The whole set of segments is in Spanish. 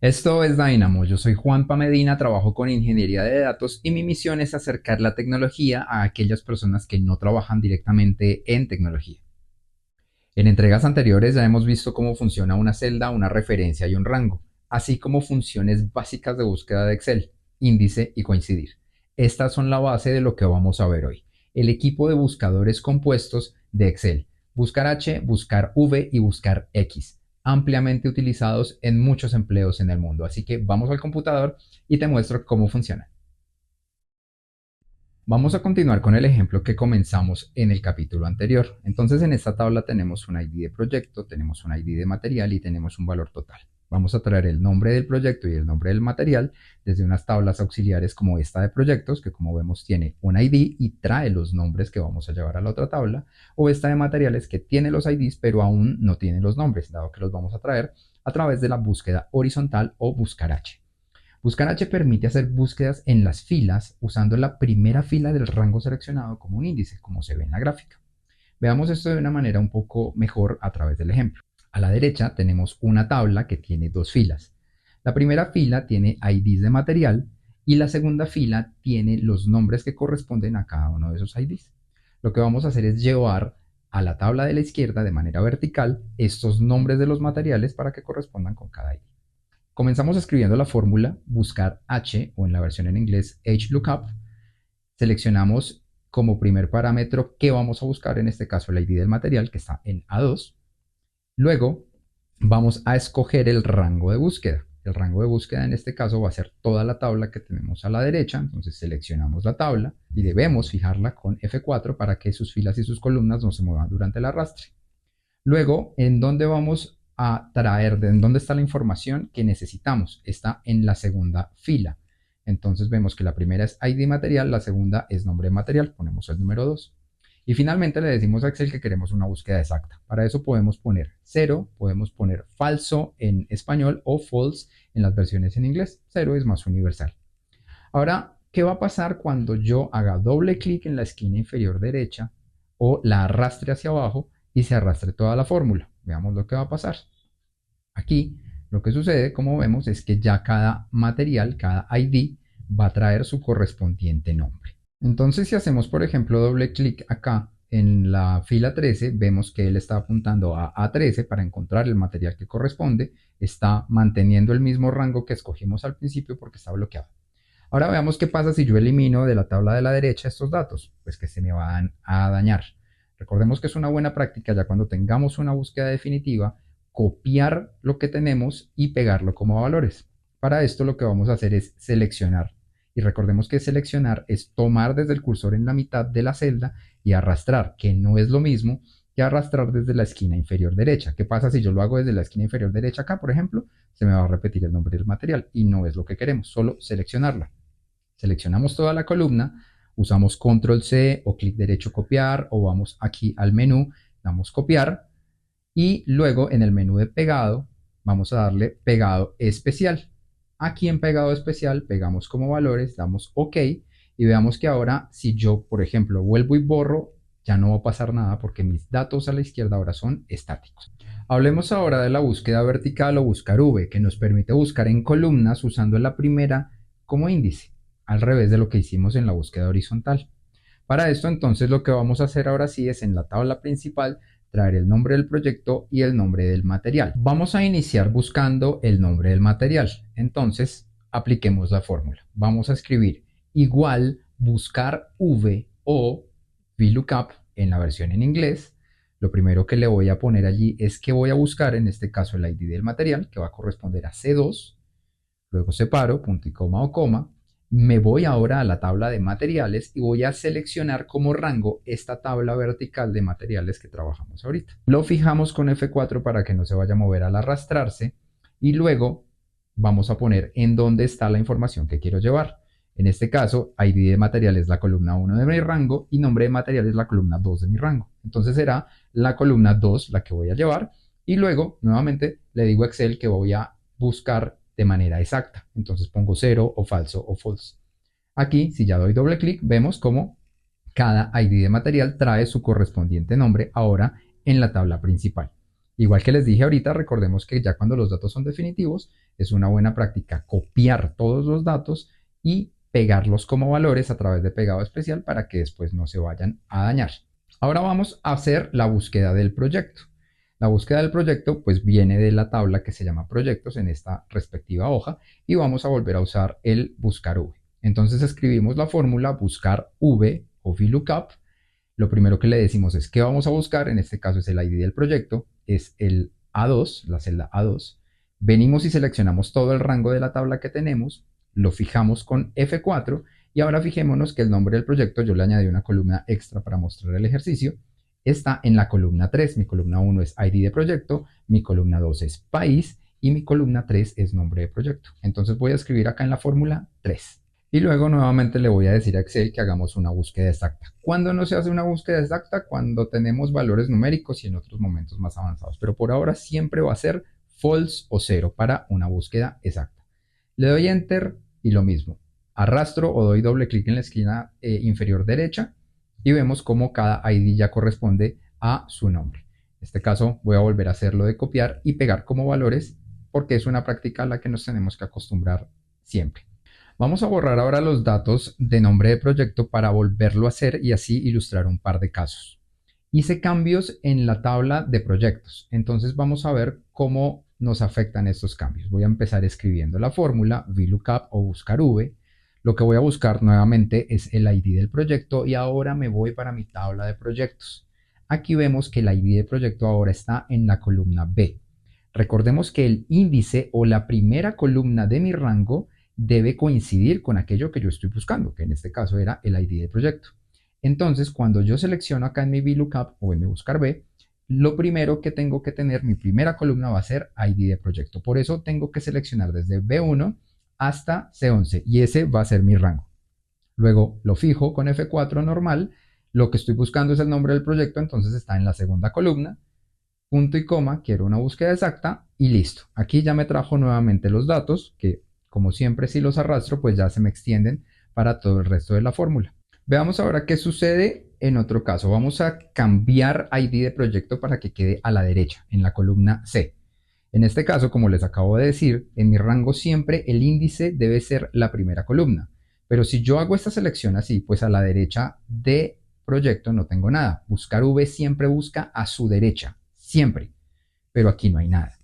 Esto es Dynamo, yo soy Juanpa Medina, trabajo con ingeniería de datos y mi misión es acercar la tecnología a aquellas personas que no trabajan directamente en tecnología. En entregas anteriores ya hemos visto cómo funciona una celda, una referencia y un rango, así como funciones básicas de búsqueda de Excel, índice y coincidir. Estas son la base de lo que vamos a ver hoy. El equipo de buscadores compuestos de Excel, buscar H, buscar V y buscar X, ampliamente utilizados en muchos empleos en el mundo. Así que vamos al computador y te muestro cómo funciona. Vamos a continuar con el ejemplo que comenzamos en el capítulo anterior. Entonces en esta tabla tenemos un ID de proyecto, tenemos un ID de material y tenemos un valor total. Vamos a traer el nombre del proyecto y el nombre del material desde unas tablas auxiliares como esta de proyectos, que como vemos tiene un ID y trae los nombres que vamos a llevar a la otra tabla, o esta de materiales que tiene los IDs pero aún no tiene los nombres, dado que los vamos a traer a través de la búsqueda horizontal o buscar H. Buscar H permite hacer búsquedas en las filas usando la primera fila del rango seleccionado como un índice, como se ve en la gráfica. Veamos esto de una manera un poco mejor a través del ejemplo. A la derecha tenemos una tabla que tiene dos filas. La primera fila tiene IDs de material y la segunda fila tiene los nombres que corresponden a cada uno de esos IDs. Lo que vamos a hacer es llevar a la tabla de la izquierda de manera vertical estos nombres de los materiales para que correspondan con cada ID. Comenzamos escribiendo la fórmula buscar H o en la versión en inglés HLOOKUP. Seleccionamos como primer parámetro qué vamos a buscar, en este caso el ID del material que está en A2. Luego vamos a escoger el rango de búsqueda. El rango de búsqueda en este caso va a ser toda la tabla que tenemos a la derecha, entonces seleccionamos la tabla y debemos fijarla con F4 para que sus filas y sus columnas no se muevan durante el arrastre. Luego, ¿en dónde vamos a traer, en dónde está la información que necesitamos? Está en la segunda fila. Entonces vemos que la primera es ID material, la segunda es nombre material, ponemos el número 2. Y finalmente le decimos a Excel que queremos una búsqueda exacta. Para eso podemos poner 0, podemos poner falso en español o false en las versiones en inglés. 0 es más universal. Ahora, ¿qué va a pasar cuando yo haga doble clic en la esquina inferior derecha o la arrastre hacia abajo y se arrastre toda la fórmula? Veamos lo que va a pasar. Aquí lo que sucede, como vemos, es que ya cada material, cada ID, va a traer su correspondiente nombre. Entonces, si hacemos, por ejemplo, doble clic acá en la fila 13, vemos que él está apuntando a A13 para encontrar el material que corresponde, está manteniendo el mismo rango que escogimos al principio porque está bloqueado. Ahora veamos qué pasa si yo elimino de la tabla de la derecha estos datos, pues que se me van a dañar. Recordemos que es una buena práctica ya cuando tengamos una búsqueda definitiva, copiar lo que tenemos y pegarlo como valores. Para esto lo que vamos a hacer es seleccionar. Y recordemos que seleccionar es tomar desde el cursor en la mitad de la celda y arrastrar, que no es lo mismo que arrastrar desde la esquina inferior derecha. ¿Qué pasa si yo lo hago desde la esquina inferior derecha acá, por ejemplo? Se me va a repetir el nombre del material y no es lo que queremos, solo seleccionarla. Seleccionamos toda la columna, usamos control C o clic derecho copiar o vamos aquí al menú, damos copiar y luego en el menú de pegado vamos a darle pegado especial. Aquí en pegado especial pegamos como valores, damos OK y veamos que ahora si yo por ejemplo vuelvo y borro ya no va a pasar nada porque mis datos a la izquierda ahora son estáticos. Hablemos ahora de la búsqueda vertical o buscar V, que nos permite buscar en columnas usando la primera como índice, al revés de lo que hicimos en la búsqueda horizontal. Para esto entonces lo que vamos a hacer ahora sí es en la tabla principal traer el nombre del proyecto y el nombre del material. Vamos a iniciar buscando el nombre del material. Entonces apliquemos la fórmula. Vamos a escribir igual buscar V o VLOOKUP en la versión en inglés. Lo primero que le voy a poner allí es que voy a buscar, en este caso el ID del material, que va a corresponder a C2. Luego separo, punto y coma o coma. Me voy ahora a la tabla de materiales y voy a seleccionar como rango esta tabla vertical de materiales que trabajamos ahorita. Lo fijamos con F4 para que no se vaya a mover al arrastrarse y luego vamos a poner en dónde está la información que quiero llevar. En este caso, ID de material es la columna 1 de mi rango y nombre de material es la columna 2 de mi rango. Entonces será la columna 2 la que voy a llevar y luego nuevamente le digo a Excel que voy a buscar de manera exacta. Entonces pongo 0 o falso o false. Aquí, si ya doy doble clic, vemos cómo cada ID de material trae su correspondiente nombre ahora en la tabla principal. Igual que les dije ahorita, recordemos que ya cuando los datos son definitivos, es una buena práctica copiar todos los datos y pegarlos como valores a través de pegado especial para que después no se vayan a dañar. Ahora vamos a hacer la búsqueda del proyecto. La búsqueda del proyecto pues viene de la tabla que se llama proyectos en esta respectiva hoja y vamos a volver a usar el buscar v. Entonces escribimos la fórmula buscar v o VLOOKUP. Lo primero que le decimos es qué vamos a buscar, en este caso es el ID del proyecto, es el A2, la celda A2. Venimos y seleccionamos todo el rango de la tabla que tenemos, lo fijamos con F4 y ahora fijémonos que el nombre del proyecto, yo le añadí una columna extra para mostrar el ejercicio, está en la columna 3. Mi columna 1 es ID de proyecto, mi columna 2 es país y mi columna 3 es nombre de proyecto. Entonces voy a escribir acá en la fórmula 3. Y luego nuevamente le voy a decir a Excel que hagamos una búsqueda exacta. ¿Cuándo no se hace una búsqueda exacta? Cuando tenemos valores numéricos y en otros momentos más avanzados. Pero por ahora siempre va a ser false o 0 para una búsqueda exacta. Le doy Enter y lo mismo. Arrastro o doy doble clic en la esquina inferior derecha y vemos cómo cada ID ya corresponde a su nombre. En este caso voy a volver a hacerlo de copiar y pegar como valores porque es una práctica a la que nos tenemos que acostumbrar siempre. Vamos a borrar ahora los datos de nombre de proyecto para volverlo a hacer y así ilustrar un par de casos. Hice cambios en la tabla de proyectos, entonces vamos a ver cómo nos afectan estos cambios. Voy a empezar escribiendo la fórmula VLOOKUP o buscar v. Lo que voy a buscar nuevamente es el ID del proyecto y ahora me voy para mi tabla de proyectos. Aquí vemos que el ID de proyecto ahora está en la columna B. Recordemos que el índice o la primera columna de mi rango debe coincidir con aquello que yo estoy buscando, que en este caso era el ID del proyecto. Entonces, cuando yo selecciono acá en mi VLOOKUP o en mi buscar B, lo primero que tengo que tener, mi primera columna va a ser ID de proyecto. Por eso tengo que seleccionar desde B1 hasta C11 y ese va a ser mi rango. Luego lo fijo con F4 normal, lo que estoy buscando es el nombre del proyecto, entonces está en la segunda columna, punto y coma, quiero una búsqueda exacta y listo. Aquí ya me trajo nuevamente los datos que como siempre si los arrastro pues ya se me extienden para todo el resto de la fórmula. Veamos ahora qué sucede en otro caso. Vamos a cambiar ID de proyecto para que quede a la derecha, en la columna C. En este caso, como les acabo de decir, en mi rango siempre el índice debe ser la primera columna. Pero si yo hago esta selección así, pues a la derecha de proyecto no tengo nada. Buscar V siempre busca a su derecha, siempre. Pero aquí no hay nada.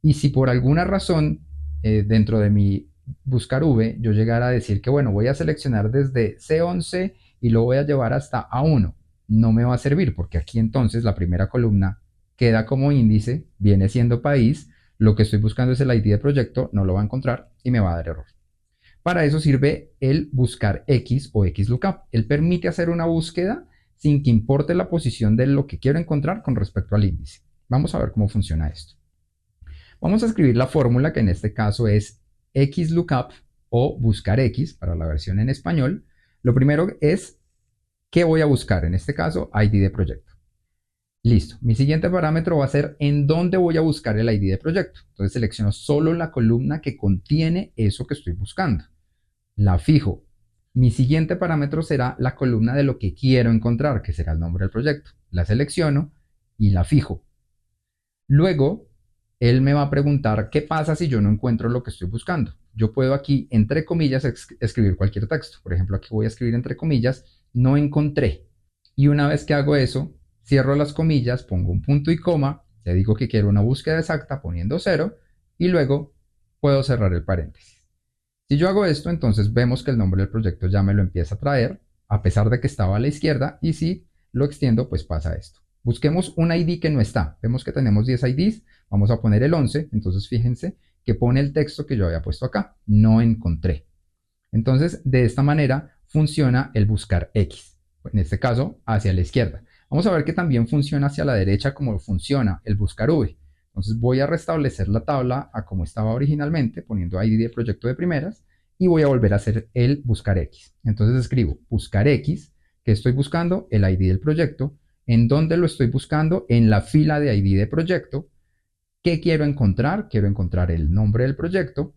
Y si por alguna razón dentro de mi buscar V yo llegara a decir que bueno, voy a seleccionar desde C11 y lo voy a llevar hasta A1, no me va a servir porque aquí entonces la primera columna queda como índice, viene siendo país, lo que estoy buscando es el ID de proyecto, no lo va a encontrar y me va a dar error. Para eso sirve el buscar X o XLOOKUP. Él permite hacer una búsqueda sin que importe la posición de lo que quiero encontrar con respecto al índice. Vamos a ver cómo funciona esto. Vamos a escribir la fórmula que en este caso es XLOOKUP o buscar X para la versión en español. Lo primero es ¿qué voy a buscar? En este caso, ID de proyecto. Listo. Mi siguiente parámetro va a ser en dónde voy a buscar el ID de proyecto. Entonces selecciono solo la columna que contiene eso que estoy buscando. La fijo. Mi siguiente parámetro será la columna de lo que quiero encontrar, que será el nombre del proyecto. La selecciono y la fijo. Luego, él me va a preguntar qué pasa si yo no encuentro lo que estoy buscando. Yo puedo aquí, entre comillas, escribir cualquier texto. Por ejemplo, aquí voy a escribir entre comillas, no encontré. Y una vez que hago eso, cierro las comillas, pongo un punto y coma, le digo que quiero una búsqueda exacta poniendo 0 y luego puedo cerrar el paréntesis. Si yo hago esto, entonces vemos que el nombre del proyecto ya me lo empieza a traer, a pesar de que estaba a la izquierda, y si lo extiendo, pues pasa esto. Busquemos un ID que no está. Vemos que tenemos 10 IDs, vamos a poner el 11, entonces fíjense que pone el texto que yo había puesto acá, no encontré. Entonces, de esta manera funciona el buscar X, en este caso hacia la izquierda. Vamos a ver que también funciona hacia la derecha como funciona el buscar V. Entonces voy a restablecer la tabla a como estaba originalmente, poniendo ID de proyecto de primeras, y voy a volver a hacer el buscar X. Entonces escribo buscar X, que estoy buscando el ID del proyecto. ¿En dónde lo estoy buscando? En la fila de ID de proyecto. ¿Qué quiero encontrar? Quiero encontrar el nombre del proyecto.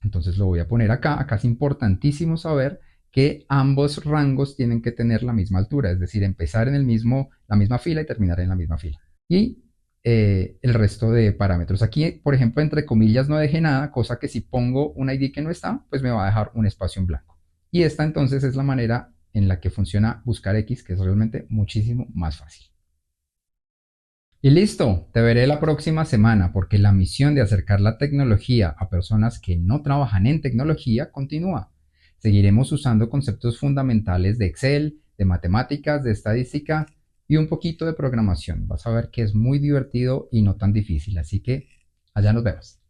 Entonces lo voy a poner acá. Acá es importantísimo saber que ambos rangos tienen que tener la misma altura, es decir, empezar en la misma fila y terminar en la misma fila. Y el resto de parámetros. Aquí, por ejemplo, entre comillas no dejé nada, cosa que si pongo un ID que no está, pues me va a dejar un espacio en blanco. Y esta entonces es la manera en la que funciona buscar X, que es realmente muchísimo más fácil. Y listo, te veré la próxima semana porque la misión de acercar la tecnología a personas que no trabajan en tecnología continúa. Seguiremos usando conceptos fundamentales de Excel, de matemáticas, de estadística y un poquito de programación. Vas a ver que es muy divertido y no tan difícil, así que allá nos vemos.